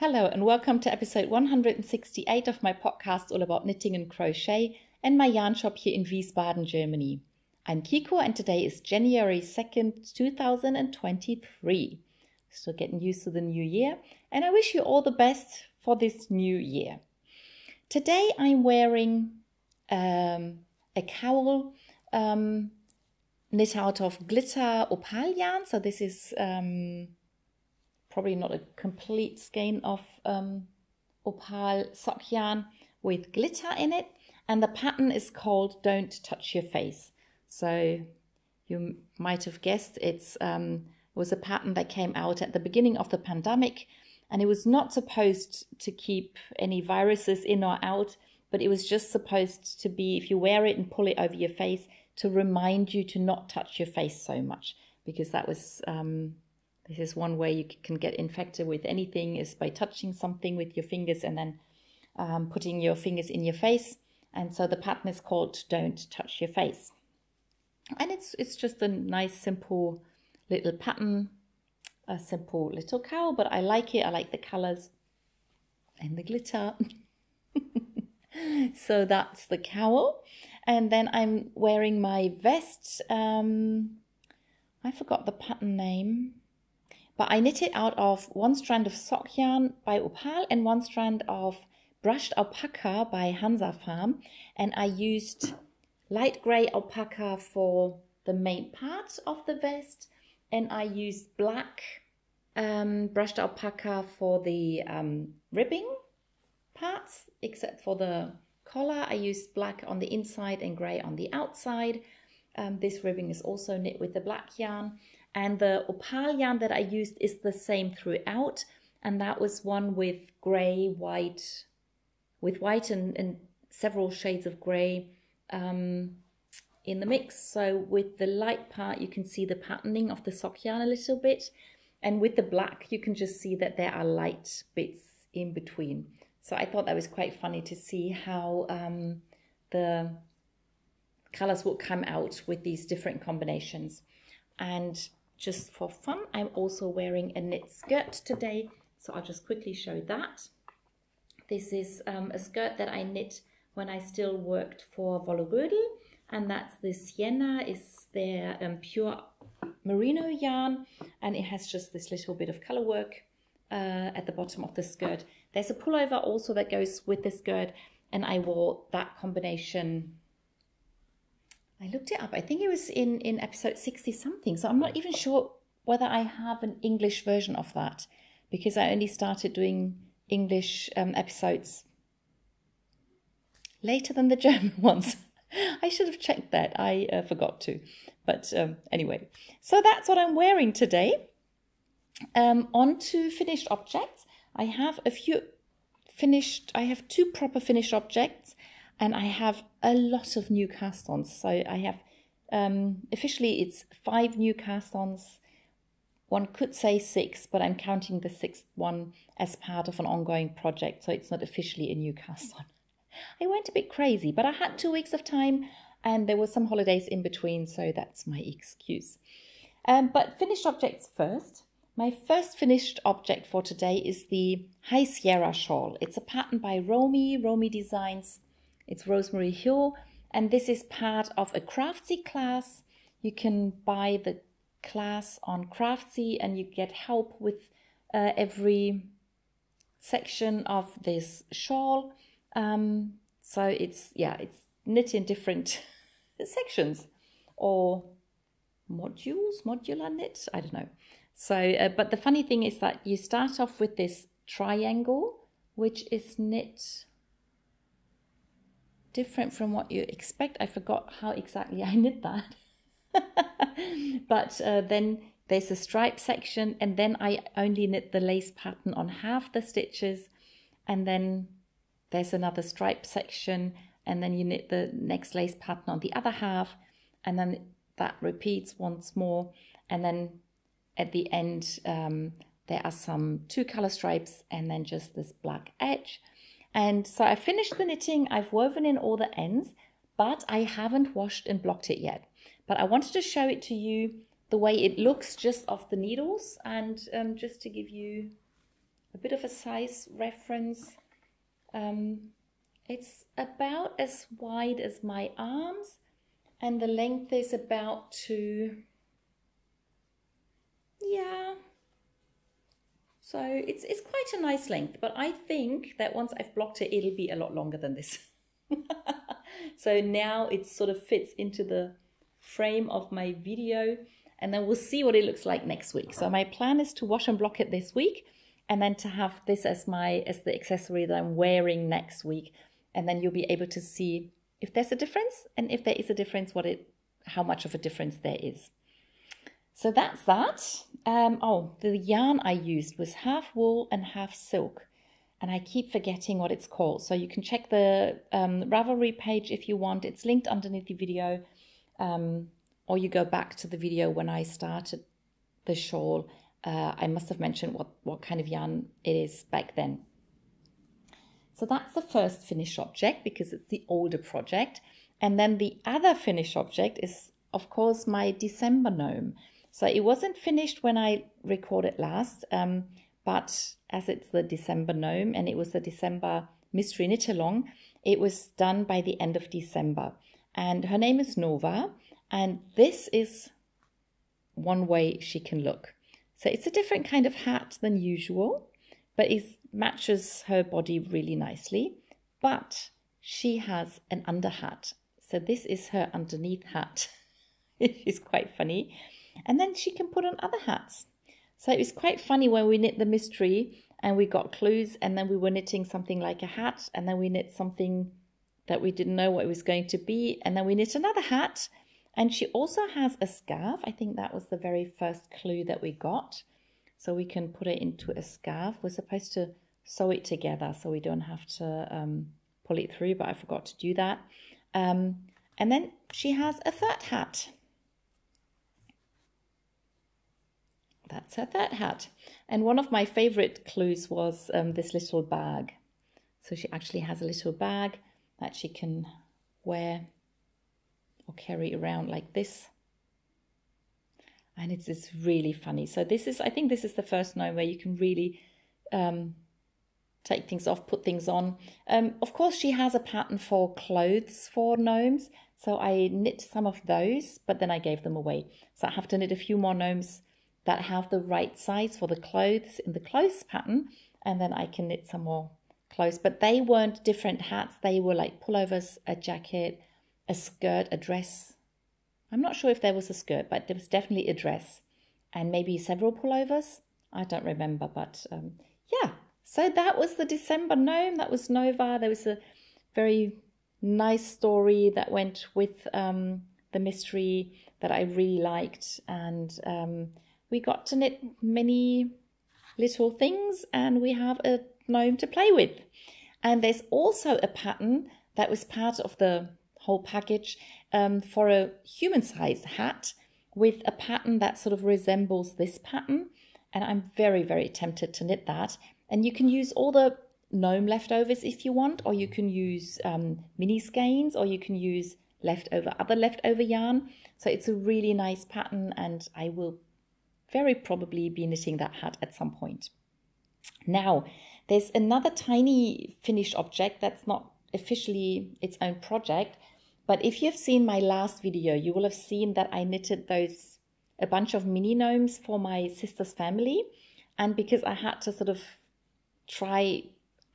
Hello and welcome to episode 168 of my podcast all about knitting and crochet and my yarn shop here in Wiesbaden, Germany. I'm Kiko and today is January 2nd, 2023. Still getting used to the new year and I wish you all the best for this new year. Today I'm wearing a cowl knit out of glitter opal yarn. So this is probably not a complete skein of opal sock yarn with glitter in it, and the pattern is called Don't Touch Your Face. So you might have guessed it was a pattern that came out at the beginning of the pandemic, and it was not supposed to keep any viruses in or out, but it was just supposed to be, if you wear it and pull it over your face, to remind you to not touch your face so much, because that was this is one way you can get infected with anything, is by touching something with your fingers and then putting your fingers in your face. And so the pattern is called Don't Touch Your Face. And it's just a nice, simple little pattern, a simple little cowl, but I like it. I like the colors and the glitter. So that's the cowl. And then I'm wearing my vest. I forgot the pattern name. But I knit it out of one strand of sock yarn by Opal and one strand of brushed alpaca by Hansa Farm. And I used light grey alpaca for the main part of the vest. And I used black brushed alpaca for the ribbing parts, except for the collar. I used black on the inside and grey on the outside. This ribbing is also knit with the black yarn. And the opal yarn that I used is the same throughout. And that was one with grey, white, with white and several shades of grey in the mix. So with the light part, you can see the patterning of the sock yarn a little bit. And with the black, you can just see that there are light bits in between. So I thought that was quite funny to see how the colors will come out with these different combinations. And just for fun, I'm also wearing a knit skirt today, so I'll just quickly show that. This is a skirt that I knit when I still worked for Wollerödel, and that's the Sienna, is their pure merino yarn, and it has just this little bit of color work at the bottom of the skirt. There's a pullover also that goes with the skirt, and I wore that combination. I looked it up. I think it was in episode 60 something. So I'm not even sure whether I have an English version of that, because I only started doing English episodes later than the German ones. I should have checked that. I forgot to. But anyway, so that's what I'm wearing today. On to finished objects. I have two proper finished objects. And I have a lot of new cast-ons. So I have, officially it's 5 new cast-ons. One could say 6, but I'm counting the 6th one as part of an ongoing project. So it's not officially a new cast-on. I went a bit crazy, but I had 2 weeks of time and there were some holidays in between. So that's my excuse. But finished objects first. My first finished object for today is the High Sierra Shawl. It's a pattern by Romy Designs. It's Rosemary Hill, and this is part of a Craftsy class. You can buy the class on Craftsy and you get help with every section of this shawl. So it's knit in different sections or modular knit, I don't know. So, but the funny thing is that you start off with this triangle, which is knit different from what you expect. I forgot how exactly I knit that. But then there's a stripe section, and then I only knit the lace pattern on half the stitches, and then there's another stripe section, and then you knit the next lace pattern on the other half, and then that repeats once more, and then at the end there are some 2 color stripes and then just this black edge. And so I finished the knitting, I've woven in all the ends, but I haven't washed and blocked it yet. But I wanted to show it to you the way it looks just off the needles, and just to give you a bit of a size reference. It's about as wide as my arms, and the length is about yeah. So it's quite a nice length, but I think that once I've blocked it, it'll be a lot longer than this. So now it sort of fits into the frame of my video, and then we'll see what it looks like next week. So my plan is to wash and block it this week, and then to have this as the accessory that I'm wearing next week. And then you'll be able to see if there's a difference, and if there is a difference, how much of a difference there is. So that's that. Oh, the yarn I used was half wool and half silk, and I keep forgetting what it's called. So you can check the Ravelry page if you want. It's linked underneath the video, or you go back to the video when I started the shawl. I must have mentioned what kind of yarn it is back then. So that's the first finished object because it's the older project. And then the other finished object is, of course, my December gnome. So it wasn't finished when I recorded last, but as it's the December gnome and it was the December mystery knit along, it was done by the end of December. And her name is Nova, and this is one way she can look. So it's a different kind of hat than usual, but it matches her body really nicely. But she has an under hat. So this is her underneath hat. It is quite funny. And then she can put on other hats. So it was quite funny when we knit the mystery and we got clues, and then we were knitting something like a hat, and then we knit something that we didn't know what it was going to be, and then we knit another hat. And she also has a scarf. I think that was the very first clue that we got. So we can put it into a scarf. We're supposed to sew it together so we don't have to pull it through, but I forgot to do that. And then she has a third hat. That's her third hat. And one of my favorite clues was this little bag. So she actually has a little bag that she can wear or carry around like this. And it's really funny. So I think this is the first gnome where you can really take things off, put things on. Of course, she has a pattern for clothes for gnomes. So I knit some of those, but then I gave them away. So I have to knit a few more gnomes that have the right size for the clothes in the clothes pattern. And then I can knit some more clothes. But they weren't different hats. They were like pullovers, a jacket, a skirt, a dress. I'm not sure if there was a skirt, but there was definitely a dress and maybe several pullovers. I don't remember, but yeah. So that was the December gnome. That was Nova. There was a very nice story that went with the mystery that I really liked. And we got to knit many little things, and we have a gnome to play with. And there's also a pattern that was part of the whole package for a human-sized hat with a pattern that sort of resembles this pattern, and I'm very, very tempted to knit that. And you can use all the gnome leftovers if you want, or you can use mini skeins, or you can use other leftover yarn. So it's a really nice pattern, and I will very probably be knitting that hat at some point. Now, there's another tiny finished object that's not officially its own project, but if you've seen my last video, you will have seen that I knitted a bunch of mini gnomes for my sister's family. And because I had to sort of try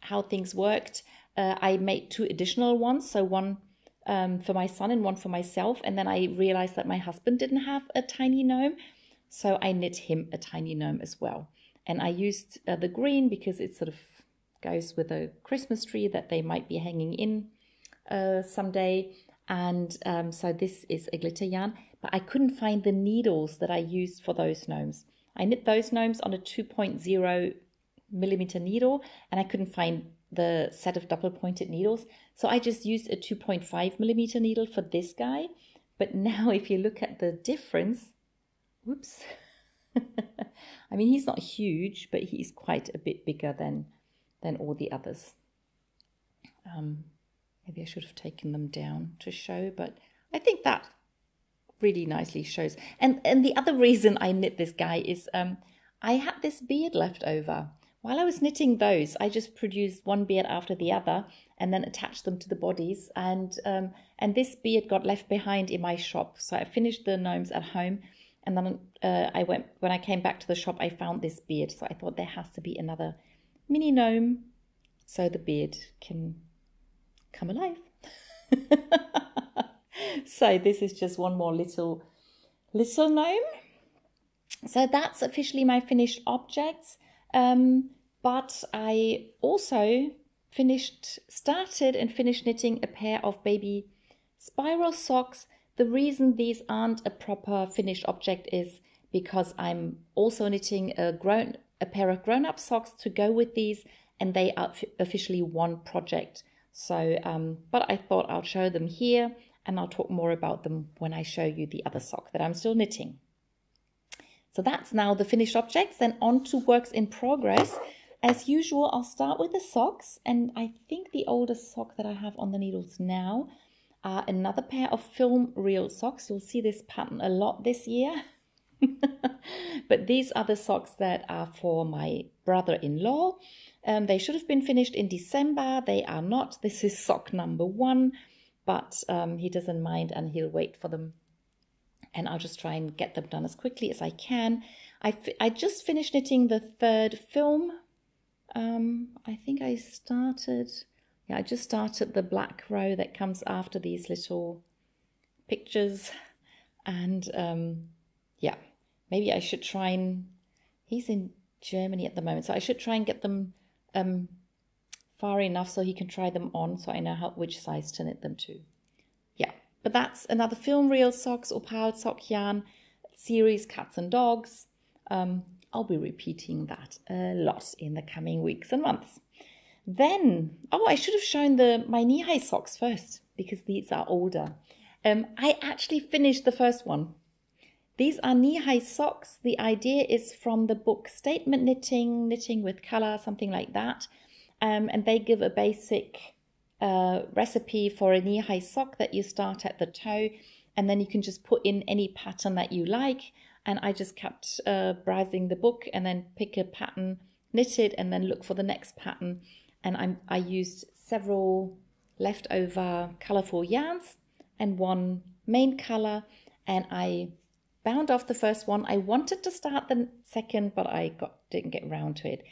how things worked, I made 2 additional ones. So one for my son and one for myself. And then I realized that my husband didn't have a tiny gnome. So I knit him a tiny gnome as well. And I used the green because it sort of goes with a Christmas tree that they might be hanging in someday. And so this is a glitter yarn, but I couldn't find the needles that I used for those gnomes. I knit those gnomes on a 2.0 millimeter needle, and I couldn't find the set of double pointed needles. So I just used a 2.5 millimeter needle for this guy. But now if you look at the difference, whoops. I mean, he's not huge, but he's quite a bit bigger than all the others. Maybe I should have taken them down to show, but I think that really nicely shows. And the other reason I knit this guy is I had this bead left over while I was knitting those, I just produced one beard after the other and then attached them to the bodies. And this beard got left behind in my shop. So I finished the gnomes at home. And then when I came back to the shop, I found this beard. So I thought there has to be another mini gnome so the beard can come alive. So this is just one more little gnome. So that's officially my finished objects. But I also started and finished knitting a pair of baby spiral socks. The reason these aren't a proper finished object is because I'm also knitting a pair of grown-up socks to go with these, and they are officially one project. So, but I thought I'll show them here, and I'll talk more about them when I show you the other sock that I'm still knitting. So that's now the finished objects. Then on to works in progress. As usual, I'll start with the socks, and I think the oldest sock that I have on the needles now are another pair of film reel socks. You'll see this pattern a lot this year. But these are the socks that are for my brother-in-law. They should have been finished in December. They are not. This is sock number 1, but he doesn't mind and he'll wait for them. And I'll just try and get them done as quickly as I can. I just finished knitting the 3rd film. I think I just started the black row that comes after these little pictures. And yeah, maybe I should try and, he's in Germany at the moment, so I should try and get them far enough so he can try them on, so I know which size to knit them to. Yeah, but that's another film reel socks, opal sock yarn series, cats and dogs. I'll be repeating that a lot in the coming weeks and months. Then, I should have shown my knee-high socks first, because these are older. I actually finished the first one. These are knee-high socks. The idea is from the book Statement Knitting, Knitting with Color, something like that. And they give a basic recipe for a knee-high sock that you start at the toe, and then you can just put in any pattern that you like. And I just kept browsing the book and then pick a pattern, knit it, and then look for the next pattern. And I used several leftover colorful yarns and one main color, and I bound off the first one. I wanted to start the second, but I didn't get around to it.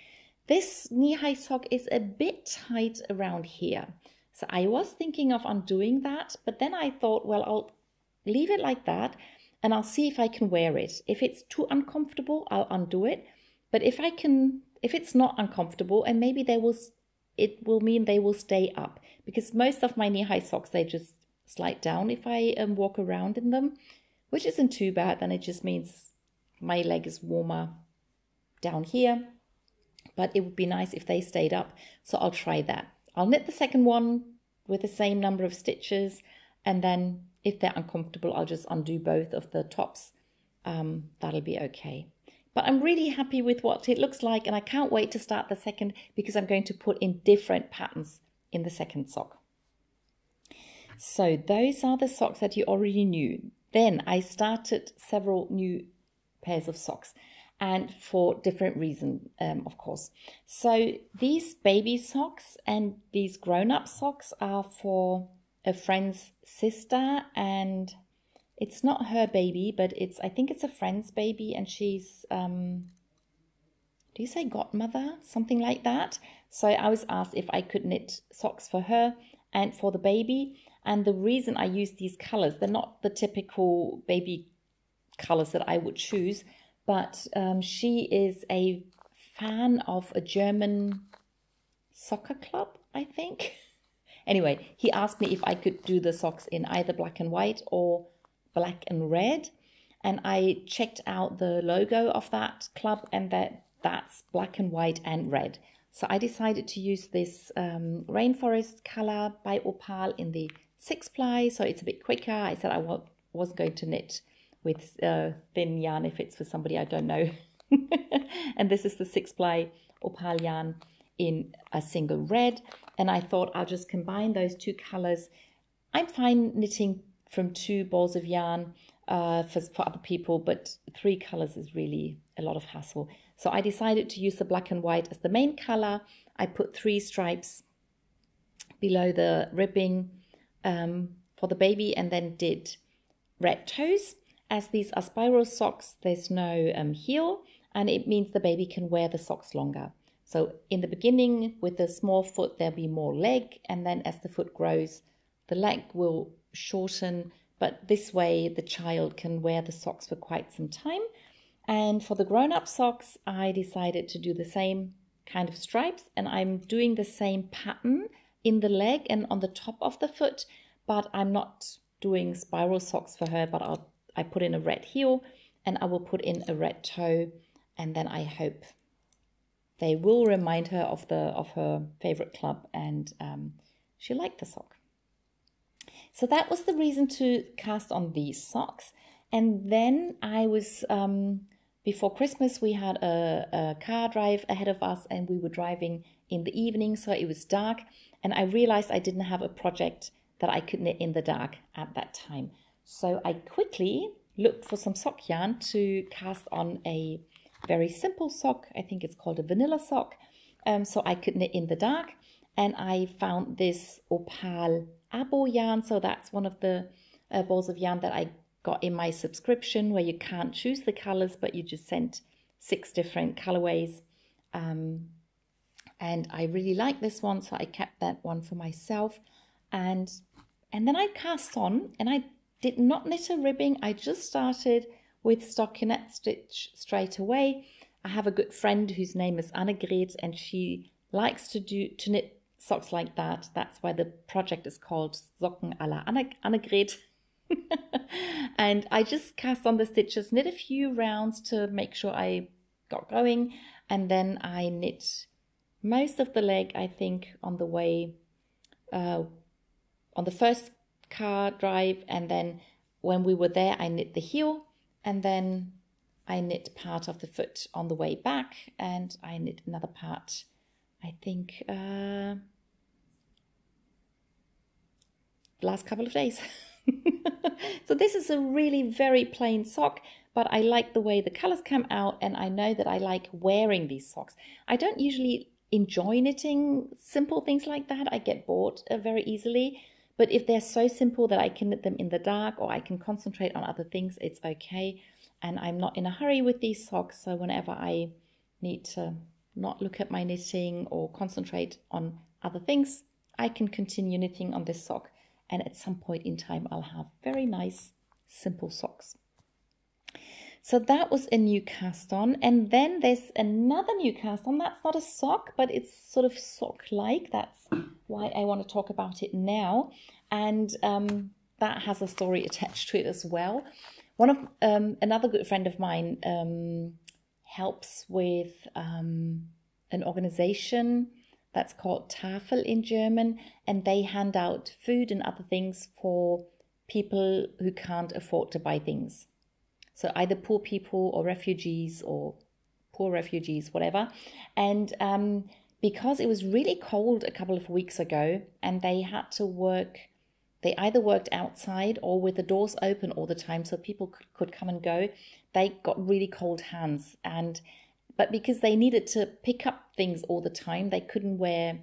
This knee-high sock is a bit tight around here. So I was thinking of undoing that, but then I thought, well, I'll leave it like that and I'll see if I can wear it. If it's too uncomfortable, I'll undo it. But if it's not uncomfortable, and maybe it will mean they will stay up, because most of my knee-high socks, they just slide down if I walk around in them, which isn't too bad. Then it just means my leg is warmer down here. But it would be nice if they stayed up, so I'll try that. I'll knit the second one with the same number of stitches, and then if they're uncomfortable, I'll just undo both of the tops. That'll be okay. But I'm really happy with what it looks like, and I can't wait to start the second, because I'm going to put in different patterns in the second sock. So those are the socks that you already knew. Then I started several new pairs of socks, and for different reasons, of course. So these baby socks and these grown-up socks are for a friend's sister, and it's not her baby, but I think it's a friend's baby, and she's, do you say godmother? Something like that. So I was asked if I could knit socks for her and for the baby. And the reason I use these colors, they're not the typical baby colors that I would choose, but she is a fan of a German soccer club, I think. Anyway, he asked me if I could do the socks in either black and white or black and red. And I checked out the logo of that club, and that's black and white and red. So I decided to use this rainforest color by Opal in the 6-ply, so it's a bit quicker. I said I wasn't going to knit with thin yarn if it's for somebody I don't know. And this is the 6-ply Opal yarn in a single red, and I thought I'll just combine those two colors. I'm fine knitting from 2 balls of yarn for other people, but 3 colors is really a lot of hassle. So I decided to use the black and white as the main color. I put 3 stripes below the ribbing for the baby, and then did red toes. As these are spiral socks, there's no heel, and it means the baby can wear the socks longer. So in the beginning, with the small foot, there'll be more leg, and then as the foot grows, the leg will shorten, but this way the child can wear the socks for quite some time. And for the grown-up socks, I decided to do the same kind of stripes, and I'm doing the same pattern in the leg and on the top of the foot, but I'm not doing spiral socks for her, but I put in a red heel and I will put in a red toe, and then I hope they will remind her of her favorite club, and she liked the sock. So that was the reason to cast on these socks. And then I was, before Christmas, we had a car drive ahead of us, and we were driving in the evening, so it was dark, and I realized I didn't have a project that I could knit in the dark at that time. So I quickly looked for some sock yarn to cast on a very simple sock. I think it's called a vanilla sock, so I could knit in the dark. And I found this opal abo yarn, so that's one of the balls of yarn that I got in my subscription, where you can't choose the colors, but you just sent 6 different colorways. And I really like this one, so I kept that one for myself. And then I cast on, and I did not knit a ribbing. I just started with stockinette stitch straight away. I have a good friend whose name is Annegret, and she likes to knit socks like that. That's why the project is called Socken à la Annegret. And I just cast on the stitches, knit a few rounds to make sure I got going, and then I knit most of the leg, I think, on the way, on the first car drive, and then when we were there, I knit the heel, and then I knit part of the foot on the way back, and I knit another part, I think, the last couple of days. So this is a really very plain sock, but I like the way the colors come out, and I know that I like wearing these socks. I don't usually enjoy knitting simple things like that. I get bored very easily, but if they're so simple that I can knit them in the dark, or I can concentrate on other things, it's okay. And I'm not in a hurry with these socks, so whenever I need to not look at my knitting or concentrate on other things, I can continue knitting on this sock, and at some point in time I'll have very nice simple socks. So that was a new cast on, and then there's another new cast on. That's not a sock, but it's sort of sock-like. That's why I want to talk about it now, and that has a story attached to it as well. One of another good friend of mine helps with an organization that's called Tafel in German, and they hand out food and other things for people who can't afford to buy things. So either poor people or refugees, or poor refugees, whatever. And because it was really cold a couple of weeks ago, and they had to work, they either worked outside or with the doors open all the time, so people could come and go. They got really cold hands, but because they needed to pick up things all the time, they couldn't wear,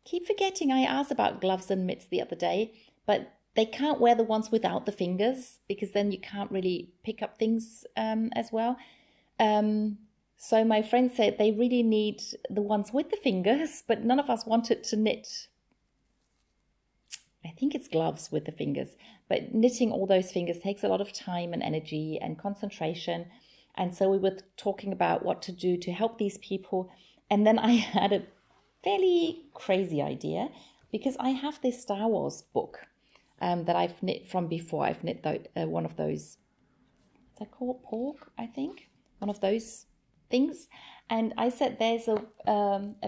keep forgetting, I asked about gloves and mitts the other day, but they can't wear the ones without the fingers, because then you can't really pick up things as well. So my friend said they really need the ones with the fingers, but none of us wanted to knit, I think it's gloves with the fingers, but knitting all those fingers takes a lot of time and energy and concentration. And so we were talking about what to do to help these people. And then I had a fairly crazy idea, because I have this Star Wars book that I've knit from before. I've knit one of those, is that called pork, I think? One of those things. And I said there's a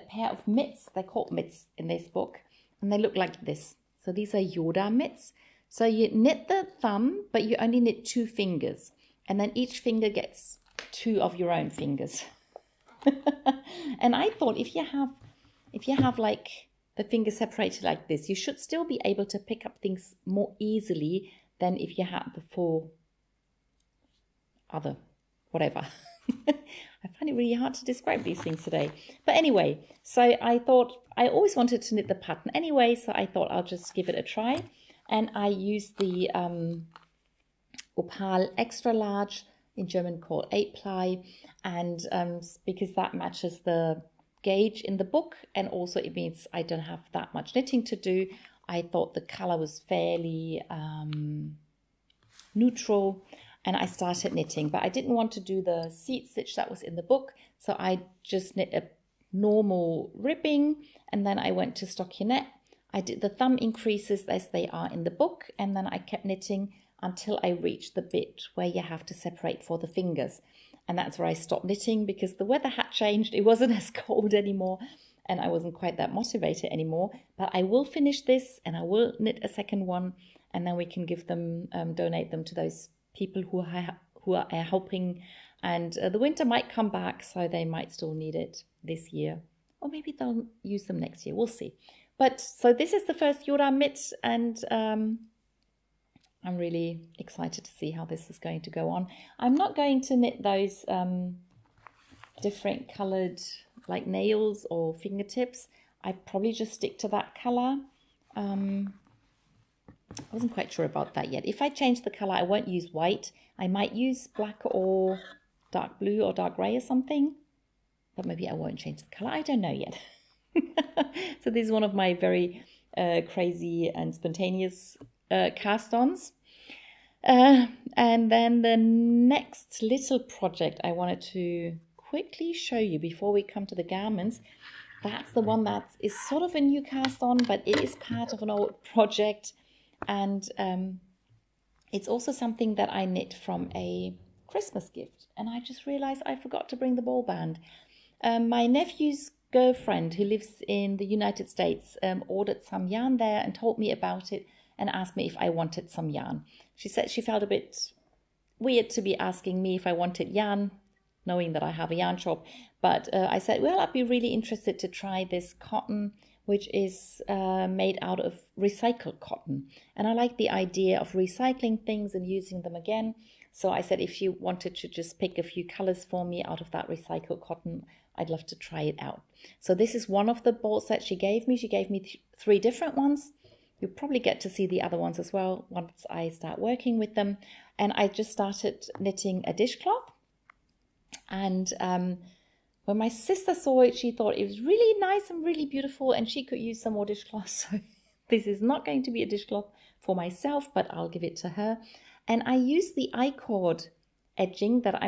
pair of mitts, they're called mitts in this book, and they look like this. So these are Yoda mitts. So you knit the thumb, but you only knit 2 fingers. And then each finger gets 2 of your own fingers. And I thought if you have like the fingers separated like this, you should still be able to pick up things more easily than if you had the 4 other whatever. I find it really hard to describe these things today. But anyway, so I thought I always wanted to knit the pattern anyway, so I thought I'll just give it a try. And I used the Opal extra large, in German called 8-ply, and because that matches the gauge in the book, and also it means I don't have that much knitting to do. I thought the color was fairly neutral, and I started knitting, but I didn't want to do the seat stitch that was in the book, so I just knit a normal ribbing, and then I went to stockinette. I did the thumb increases as they are in the book, and then I kept knitting until I reached the bit where you have to separate for the fingers. And that's where I stopped knitting because the weather had changed. It wasn't as cold anymore, and I wasn't quite that motivated anymore. But I will finish this, and I will knit a second one, and then we can give them, donate them to those people who are helping. And the winter might come back, so they might still need it this year. Or maybe they'll use them next year. We'll see. But so this is the first Yoda mitt, and I'm really excited to see how this is going to go on. I'm not going to knit those different colored like nails or fingertips. I probably just stick to that color. I wasn't quite sure about that yet. If I change the color, I won't use white. I might use black or dark blue or dark gray or something, but maybe I won't change the color. I don't know yet. So this is one of my very crazy and spontaneous cast-ons. And then the next little project I wanted to quickly show you before we come to the garments. That's the one that is sort of a new cast-on, but it is part of an old project. And it's also something that I knit from a Christmas gift. And I just realized I forgot to bring the ball band. My nephew's girlfriend, who lives in the United States, ordered some yarn there and told me about it and asked me if I wanted some yarn. She said she felt a bit weird to be asking me if I wanted yarn, knowing that I have a yarn shop. But I said, well, I'd be really interested to try this cotton, which is made out of recycled cotton. And I like the idea of recycling things and using them again. So I said, if you wanted to just pick a few colors for me out of that recycled cotton, I'd love to try it out. So this is one of the balls that she gave me. She gave me 3 different ones. You'll probably get to see the other ones as well once I start working with them. And I just started knitting a dishcloth. And when my sister saw it, she thought it was really nice and really beautiful, and she could use some more dishcloth. So this is not going to be a dishcloth for myself, but I'll give it to her. And I used the I-cord edging that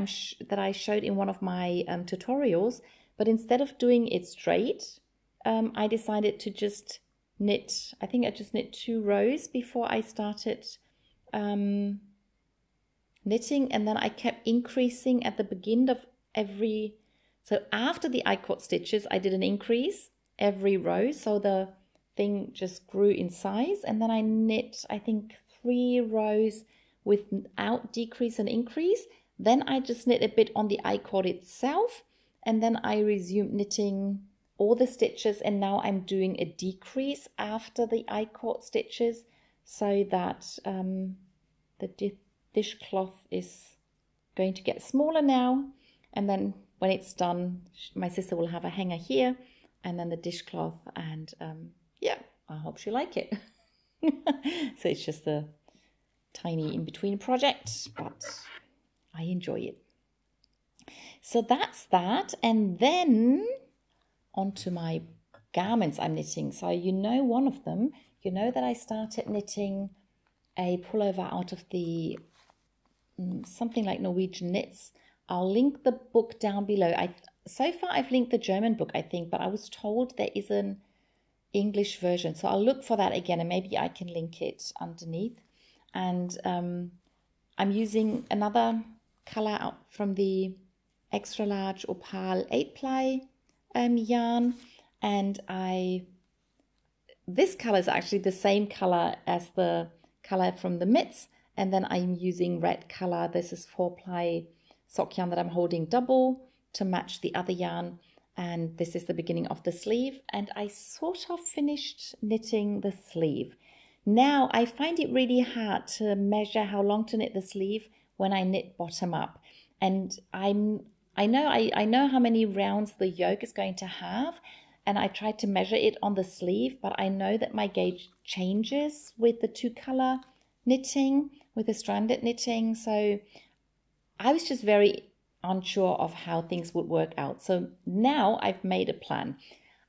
I showed in one of my tutorials, but instead of doing it straight, I decided to just knit. I think I just knit 2 rows before I started knitting, and then I kept increasing at the beginning of every. So after the I-cord stitches, I did an increase every row, so the thing just grew in size, and then I knit, I think, 3 rows without decrease and increase. Then I just knit a bit on the I-cord itself, and then I resumed knitting all the stitches, and now I'm doing a decrease after the I-cord stitches, so that the dishcloth is going to get smaller now. And then when it's done, my sister will have a hanger here, and then the dishcloth, and yeah, I hope she like it. So it's just a tiny in-between project, but I enjoy it. So that's that, and then onto my garments I'm knitting. So you know one of them, you know that I started knitting a pullover out of the something like Norwegian knits. I'll link the book down below. So far I've linked the German book, I think, but I was told there is an English version. So I'll look for that again, and maybe I can link it underneath. And I'm using another color out from the extra large Opal 8-ply yarn, and this color is actually the same color as the color from the mitts, and then I'm using red color. This is 4-ply sock yarn that I'm holding double to match the other yarn, and this is the beginning of the sleeve, and I sort of finished knitting the sleeve. Now I find it really hard to measure how long to knit the sleeve when I knit bottom up, and I know how many rounds the yoke is going to have, and I tried to measure it on the sleeve, but I know that my gauge changes with the 2-color knitting, with the stranded knitting. So I was just very unsure of how things would work out. So now I've made a plan.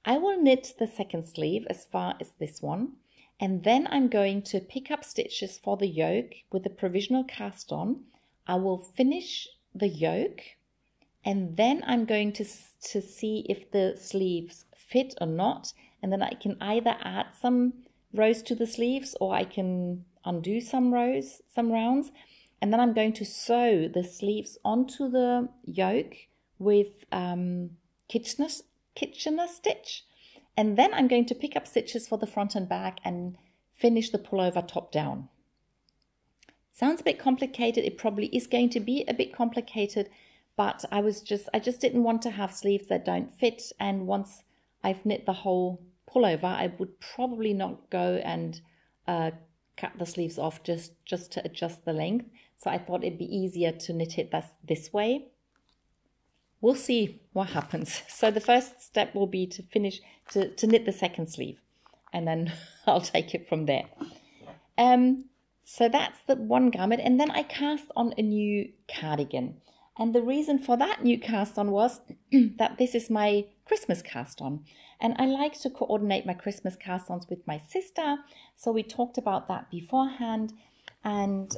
I will knit the second sleeve as far as this one, and then I'm going to pick up stitches for the yoke with the provisional cast on. I will finish the yoke, and then I'm going to see if the sleeves fit or not, and then I can either add some rows to the sleeves, or I can undo some rounds, and then I'm going to sew the sleeves onto the yoke with Kitchener stitch, and then I'm going to pick up stitches for the front and back and finish the pullover top down. Sounds a bit complicated. It probably is going to be a bit complicated, but I just didn't want to have sleeves that don't fit, and once I've knit the whole pullover, I would probably not go and cut the sleeves off just to adjust the length. So I thought it'd be easier to knit it this way. We'll see what happens. So the first step will be to finish to knit the second sleeve, and then I'll take it from there. So that's the one garment, and then I cast on a new cardigan. And the reason for that new cast on was that this is my Christmas cast on. And I like to coordinate my Christmas cast ons with my sister. So we talked about that beforehand. And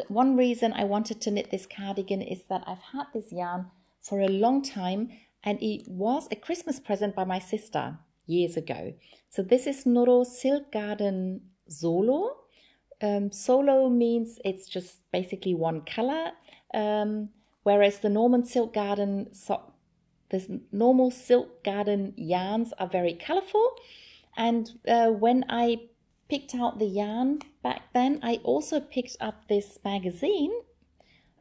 one reason I wanted to knit this cardigan is that I've had this yarn for a long time, and it was a Christmas present by my sister years ago. So this is Noro Silk Garden Solo. Solo means it's just basically one color, whereas the normal silk garden yarns are very colorful. And when I picked out the yarn back then, I also picked up this magazine,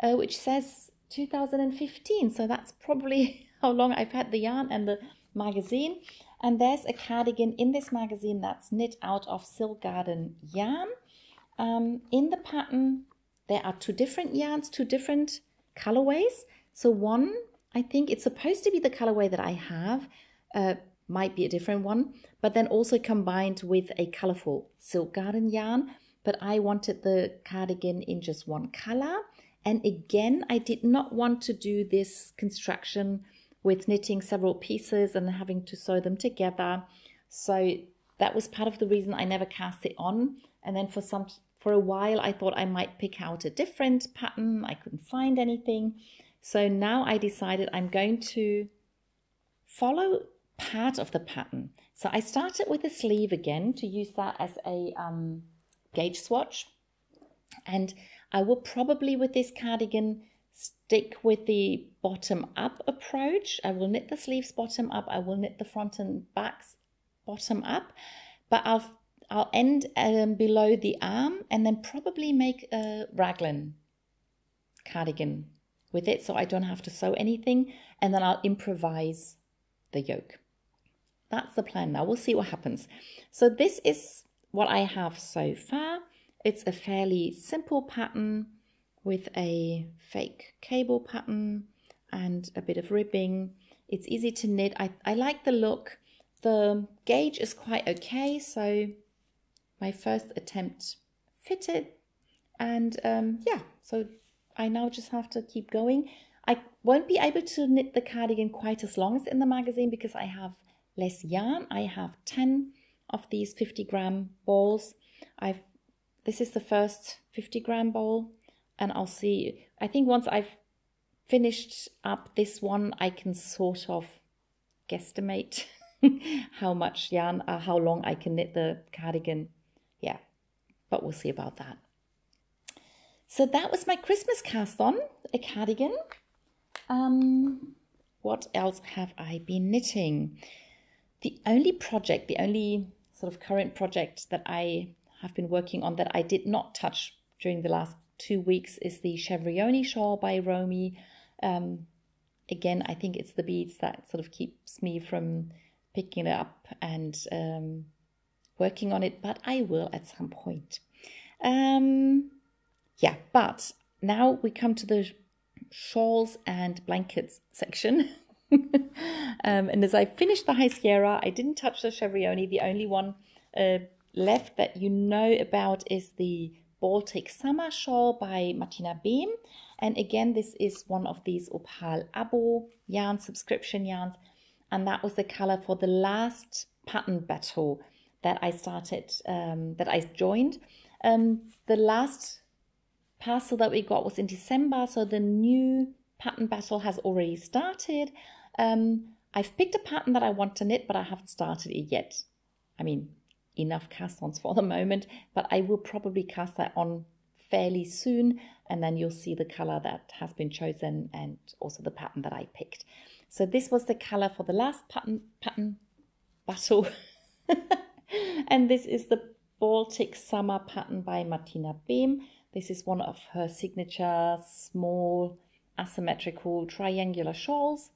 which says 2015. So that's probably how long I've had the yarn and the magazine. And there's a cardigan in this magazine that's knit out of silk garden yarn. In the pattern, there are 2 different yarns, 2 different colorways. So one, I think it's supposed to be the colorway that I have, might be a different one, but then also combined with a colorful silk garden yarn. But I wanted the cardigan in just one color. And again, I did not want to do this construction with knitting several pieces and having to sew them together. So that was part of the reason I never cast it on. And then for a while, I thought I might pick out a different pattern. I couldn't find anything. So now I decided I'm going to follow part of the pattern. So I started with the sleeve again to use that as a gauge swatch. And I will probably with this cardigan stick with the bottom up approach. I will knit the sleeves bottom up. I will knit the front and backs bottom up. But I'll end below the arm and then probably make a raglan cardigan with it so I don't have to sew anything, and then I'll improvise the yoke. That's the plan now. We'll see what happens. So this is what I have so far. It's a fairly simple pattern with a fake cable pattern and a bit of ribbing. It's easy to knit. I like the look. The gauge is quite okay, so my first attempt fitted, and yeah, so I now just have to keep going. I won't be able to knit the cardigan quite as long as in the magazine because I have less yarn. I have 10 of these 50-gram balls. This is the first 50-gram ball, and I'll see. I think once I've finished up this one, I can sort of guesstimate how much yarn, how long I can knit the cardigan. Yeah, but we'll see about that. So that was my Christmas cast on, a cardigan. What else have I been knitting? The only sort of current project that I have been working on that I did not touch during the last 2 weeks is the Chevrione shawl by Romy. Again, I think it's the beads that sort of keeps me from picking it up and working on it, but I will at some point. Yeah, but now we come to the shawls and blankets section. And as I finished the High Sierra, I didn't touch the Chevrione. The only one left that you know about is the Baltic Summer Shawl by Martina Behm. And again, this is one of these Opal Abo yarn, subscription yarns. And that was the color for the last pattern battle that I started, that I joined. The last parcel that we got was in December, so the new pattern battle has already started. I've picked a pattern that I want to knit, but I haven't started it yet. I mean, enough cast-ons for the moment, but I will probably cast that on fairly soon, and then you'll see the color that has been chosen and also the pattern that I picked. So this was the color for the last pattern battle. And this is the Baltic Summer pattern by Martina Behm. This is one of her signature small asymmetrical triangular shawls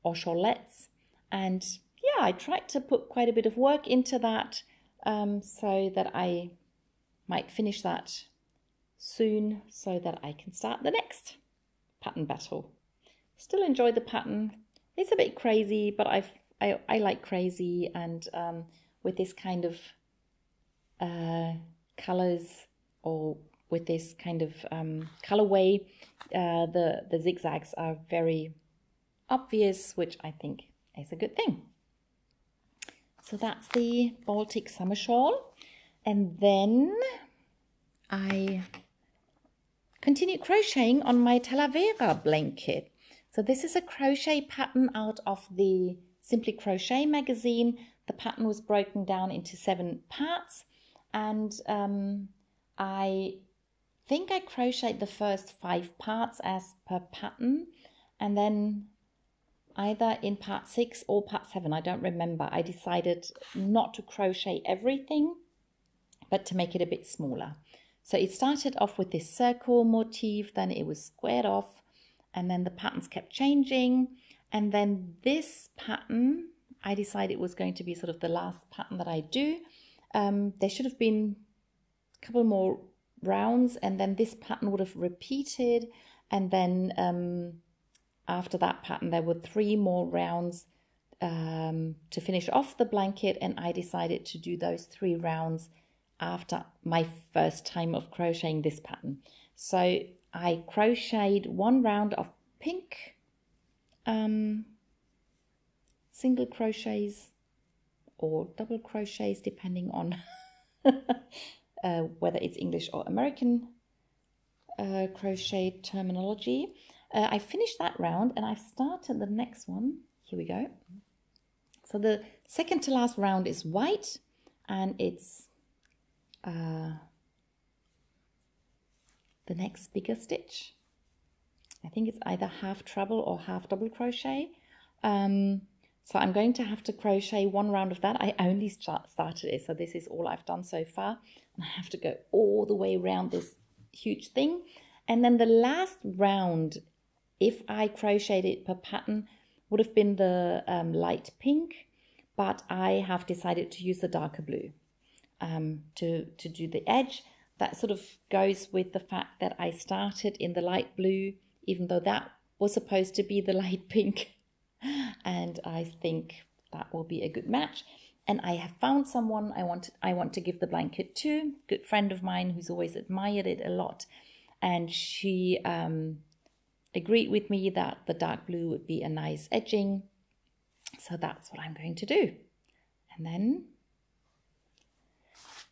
or shawlettes. And yeah, I tried to put quite a bit of work into that so that I might finish that soon so that I can start the next pattern battle. Still enjoy the pattern. It's a bit crazy, but I like crazy, and with this kind of colors, or with this kind of colorway, the zigzags are very obvious, which I think is a good thing. So that's the Baltic Summer Shawl. And then I continued crocheting on my Talavera blanket. So this is a crochet pattern out of the Simply Crochet magazine. The pattern was broken down into 7 parts, and I think I crocheted the first 5 parts as per pattern, and then either in part 6 or part 7, I don't remember, I decided not to crochet everything, but to make it a bit smaller. So it started off with this circle motif, then it was squared off, and then the patterns kept changing. And then this pattern, I decided was going to be sort of the last pattern that I do. There should have been a couple more rounds, and then this pattern would have repeated. And then after that pattern, there were 3 more rounds to finish off the blanket. And I decided to do those 3 rounds after my first time of crocheting this pattern. So I crocheted 1 round of pink single crochets or double crochets, depending on whether it's English or American crochet terminology. I finished that round and I've started the next one. Here we go. So the second to last round is white, and it's the next bigger stitch. I think it's either half treble or half double crochet. So I'm going to have to crochet 1 round of that. I only started it, so this is all I've done so far. And I have to go all the way around this huge thing. And then the last round, if I crocheted it per pattern, would have been the light pink, but I have decided to use the darker blue to do the edge. That sort of goes with the fact that I started in the light blue, even though that was supposed to be the light pink. And I think that will be a good match. And I have found someone I want to give the blanket to, good friend of mine who's always admired it a lot. And she agreed with me that the dark blue would be a nice edging. So that's what I'm going to do. And then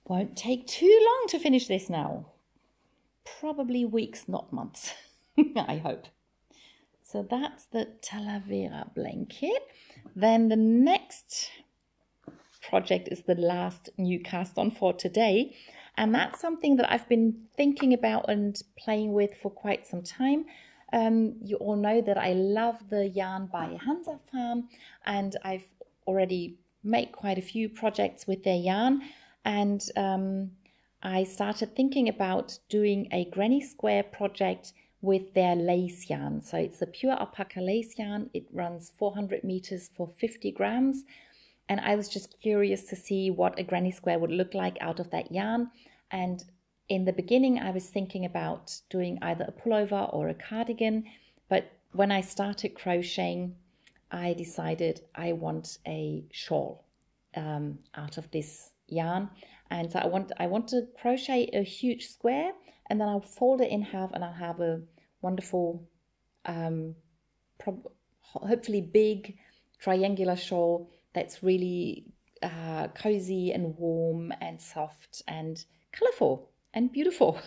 won't take too long to finish this now. Probably weeks, not months, I hope. So that's the Talavera blanket. Then the next project is the last new cast on for today. And that's something that I've been thinking about and playing with for quite some time. You all know that I love the yarn by Hansa Farm, and I've already made quite a few projects with their yarn. And I started thinking about doing a granny square project with their lace yarn. So it's a pure alpaca lace yarn. It runs 400 meters for 50 grams. And I was just curious to see what a granny square would look like out of that yarn. And in the beginning I was thinking about doing either a pullover or a cardigan, but when I started crocheting, I decided I want a shawl out of this yarn. And so I want to crochet a huge square, and then I'll fold it in half, and I'll have a wonderful, hopefully big triangular shawl that's really cozy and warm and soft and colorful and beautiful.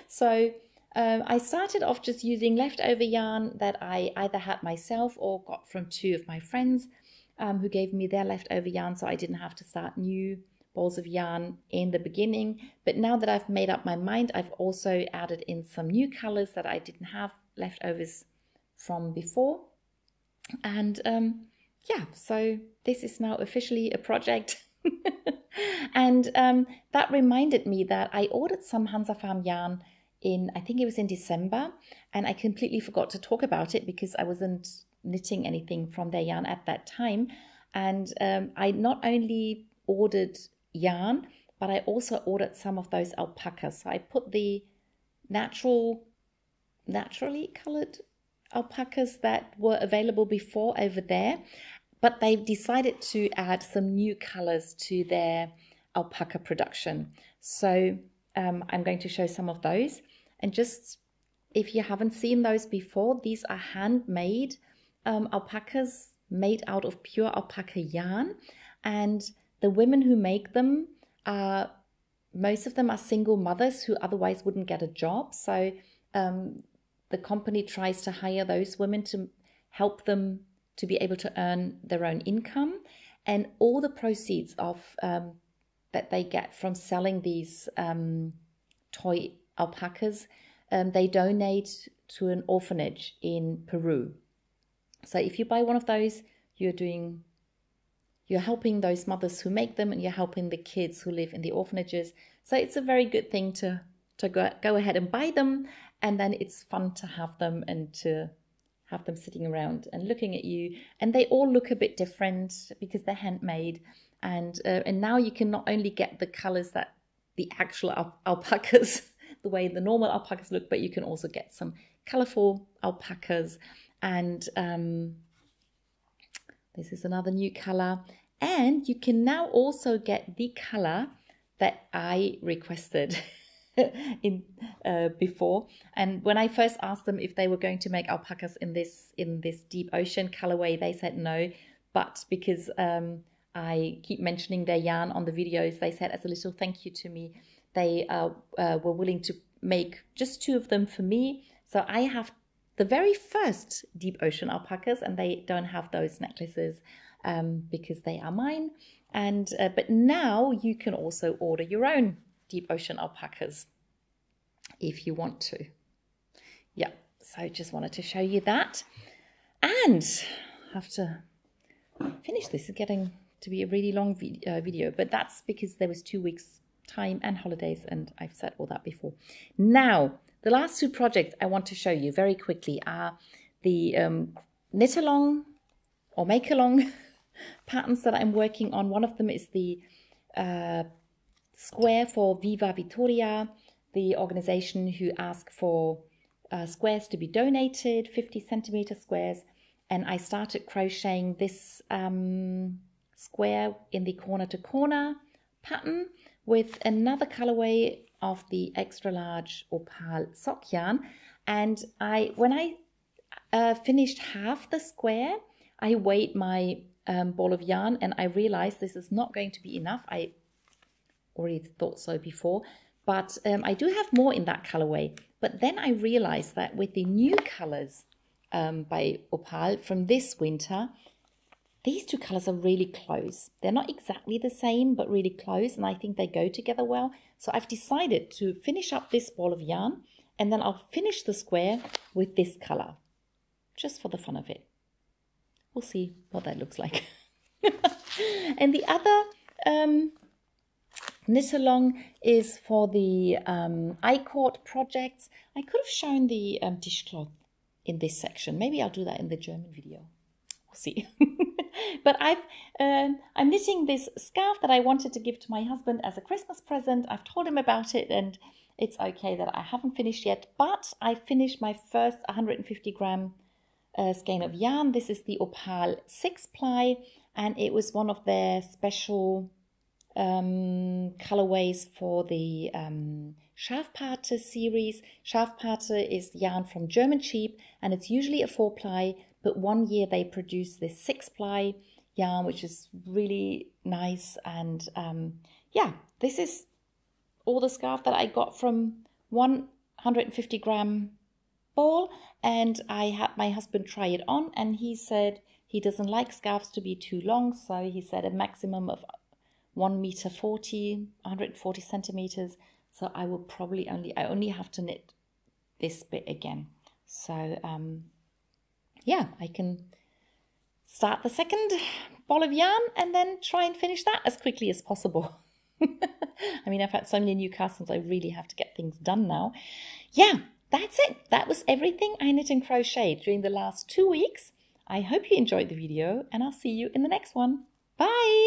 So I started off just using leftover yarn that I either had myself or got from two of my friends who gave me their leftover yarn, so I didn't have to start new balls of yarn in the beginning. But now that I've made up my mind, I've also added in some new colors that I didn't have leftovers from before. And yeah, so this is now officially a project. And that reminded me that I ordered some Hansa Farm yarn in, I think it was in December, and I completely forgot to talk about it because I wasn't knitting anything from their yarn at that time. And I not only ordered yarn, but I also ordered some of those alpacas. So I put the naturally colored alpacas that were available before over there, but they decided to add some new colors to their alpaca production. So I'm going to show some of those. And just if you haven't seen those before, these are handmade alpacas made out of pure alpaca yarn. And the women who make them are, most of them are single mothers who otherwise wouldn't get a job. So the company tries to hire those women to help them to be able to earn their own income. And all the proceeds of that they get from selling these toy alpacas, they donate to an orphanage in Peru. So if you buy one of those, you're helping those mothers who make them, and you're helping the kids who live in the orphanages. So it's a very good thing to go ahead and buy them, and then it's fun to have them and to have them sitting around and looking at you. And they all look a bit different because they're handmade. And now you can not only get the colors that the actual alpacas, the way the normal alpacas look, but you can also get some colorful alpacas. And this is another new color. And you can now also get the color that I requested in before. And when I first asked them if they were going to make alpacas in this deep ocean colorway, they said no. But because I keep mentioning their yarn on the videos, they said as a little thank you to me, they were willing to make just two of them for me. So I have the very first deep ocean alpacas, and they don't have those necklaces because they are mine. And but now you can also order your own deep ocean alpacas if you want to. Yeah, so I just wanted to show you that. And I have to finish this. It's getting to be a really long video, but that's because there was 2 weeks time and holidays, and I've said all that before. Now, the last two projects I want to show you very quickly are the knit along or make along patterns that I'm working on. One of them is the square for Viva Vittoria, the organization who ask for squares to be donated, 50 centimeter squares. And I started crocheting this square in the corner to corner pattern with another colorway of the extra large opal sock yarn. And when I finished half the square, I weighed my ball of yarn, and I realized this is not going to be enough. I already thought so before, but I do have more in that colorway. But then I realized that with the new colors by Opal from this winter, these two colors are really close. They're not exactly the same, but really close, and I think they go together well. So I've decided to finish up this ball of yarn, and then I'll finish the square with this color, just for the fun of it. We'll see what that looks like. And the other knit along is for the I-cord projects. I could have shown the dishcloth in this section. Maybe I'll do that in the German video. We'll pussy. But I'm knitting this scarf that I wanted to give to my husband as a Christmas present. I've told him about it, and it's okay that I haven't finished yet, but I finished my first 150 gram skein of yarn. This is the Opal 6-ply, and it was one of their special colorways for the Schafpate series. Schafpate is yarn from German Cheap, and it's usually a 4-ply, but one year they produced this 6-ply yarn, which is really nice. And yeah, this is all the scarf that I got from 150 gram ball, and I had my husband try it on, and he said he doesn't like scarves to be too long, so he said a maximum of 1 meter 40, 140 centimeters. So I will probably only have to knit this bit again. So yeah, I can start the second ball of yarn and then try and finish that as quickly as possible. I mean, I've had so many new customs, I really have to get things done now. Yeah, that's it. That was everything I knit and crocheted during the last 2 weeks. I hope you enjoyed the video, and I'll see you in the next one. Bye!